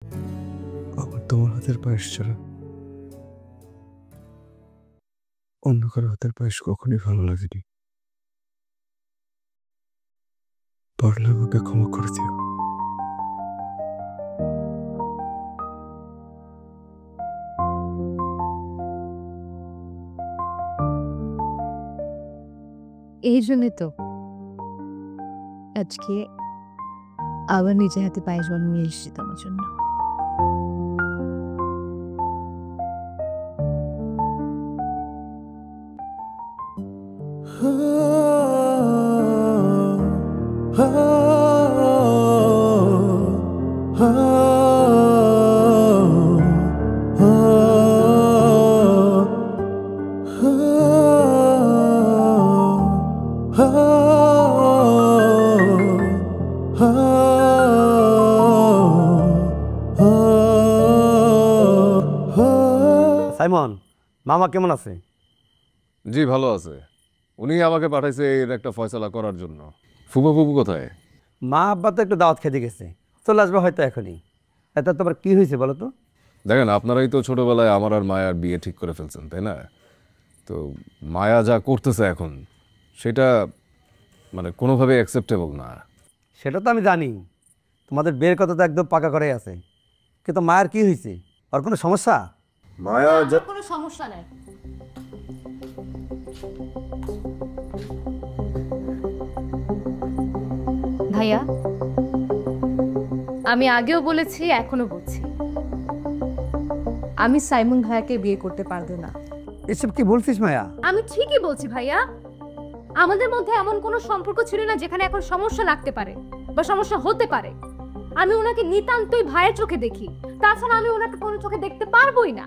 আমার তোমার হাতের পায়েস ছাড়া অন্য কারো হাতের পায়েস কখনই ভালো লাগেনি। পারলে আমাকে ক্ষমা করে দিও। এই জন্যই তো আজকে আবার নিজের হাতে পায়েস বানিয়ে নিয়ে এসেছি তোমার জন্য। সাইমন, মামা কেমন আছে? জি ভালো আছে। উনি আমাকে পাঠাইছে এর একটা ফয়সালা করার জন্য। ফুপু ফুপু কোথায়? মা আব্বা তো একটু দাওয়াত খেতে গেছে, চলে আসবে হয়তো এখনই। এটা তোমার কি হয়েছে বলো তো? দেখেন, আপনারাই তো ছোটবেলায় আমার আর মায়ার বিয়ে ঠিক করে ফেলছেন, তাই না? তো মায়া যা করতেছে এখন, সেটা মানে কোনোভাবে অ্যাকসেপ্টেবল না। সেটা তো আমি জানি, তোমাদের বিয়ের কথা তো একদম পাকা করে আছে, কিন্তু মায়ের কি হয়েছে? আর কোনো সমস্যা? মায়া যা কোনো সমস্যা নাই। ভাইয়া, আমি আগেও বলেছি, এখনো বলছি, আমি সাইমন ভাইয়াকে বিয়ে করতে পারবো না। এসব কি বলছিস মায়া? আমি ঠিকই বলছি ভাইয়া। আমাদের মধ্যে এমন কোনো সম্পর্ক ছিল না যেখানে এখন সমস্যা লাগতে পারে বা সমস্যা হতে পারে। আমি ওনাকে নিতান্তই ভাইয়ের চোখে দেখি, তাছাড়া আমি ওনাকে কোনো চোখে দেখতে পারবোই না।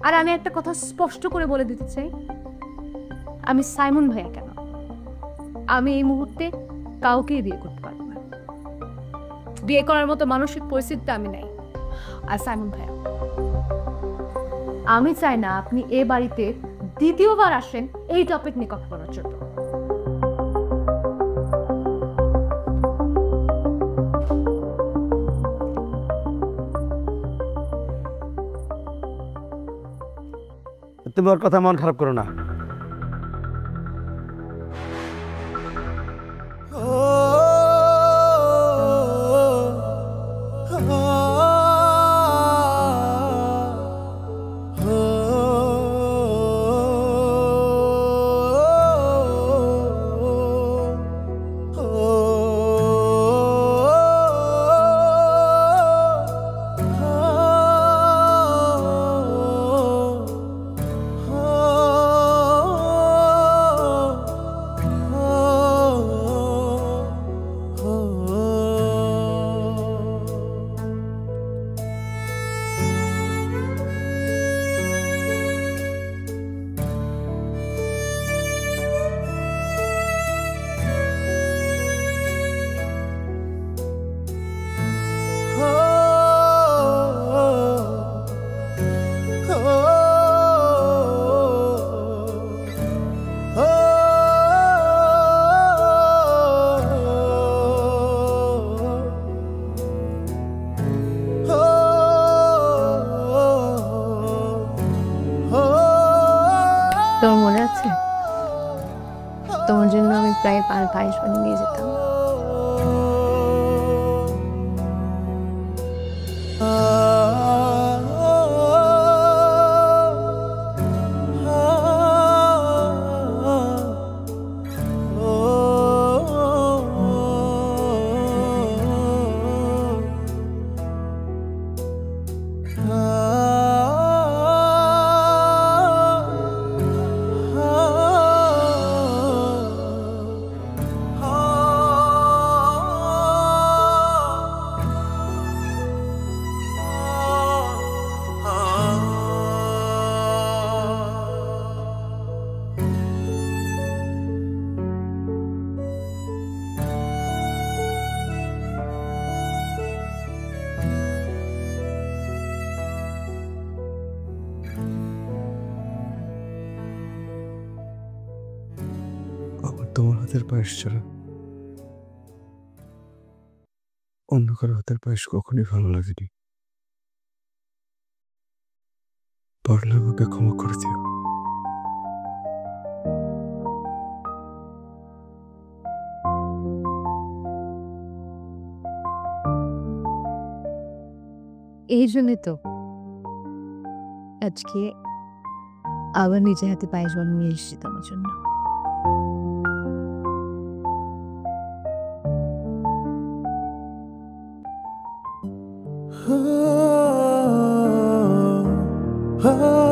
আর আমি একটা কথা স্পষ্ট করে বলে দিতে চাই, আমি সাইমন ভাইয়া কেন, আমি এই মুহূর্তে কাউকেই বিয়ে করতে পারবো না। বিয়ে করার মতো মানসিক পরিস্থিতিতে আমি নাই। আর সাইমন ভাইয়া, আমি চাই না আপনি এ বাড়িতে দ্বিতীয়বার আসেন এই টপিক নিয়ে কথা বলার জন্য। তুমি ওর কথা মন খারাপ করো না। তোমার মনে আছে, তোমার জন্য আমি প্রায় পায়েস বানিয়ে নিয়ে যেতাম। আমার তোমার হাতের পায়েস ছাড়া অন্য কারো হাতের পায়েস কখনই ভালো লাগেনি। পারলে আমাকে ক্ষমা করে দিও। এই জন্যই তো আজকে আবার নিজে হাতে পায়েস বানিয়ে নিয়ে এসেছি তোমার জন্য। Ah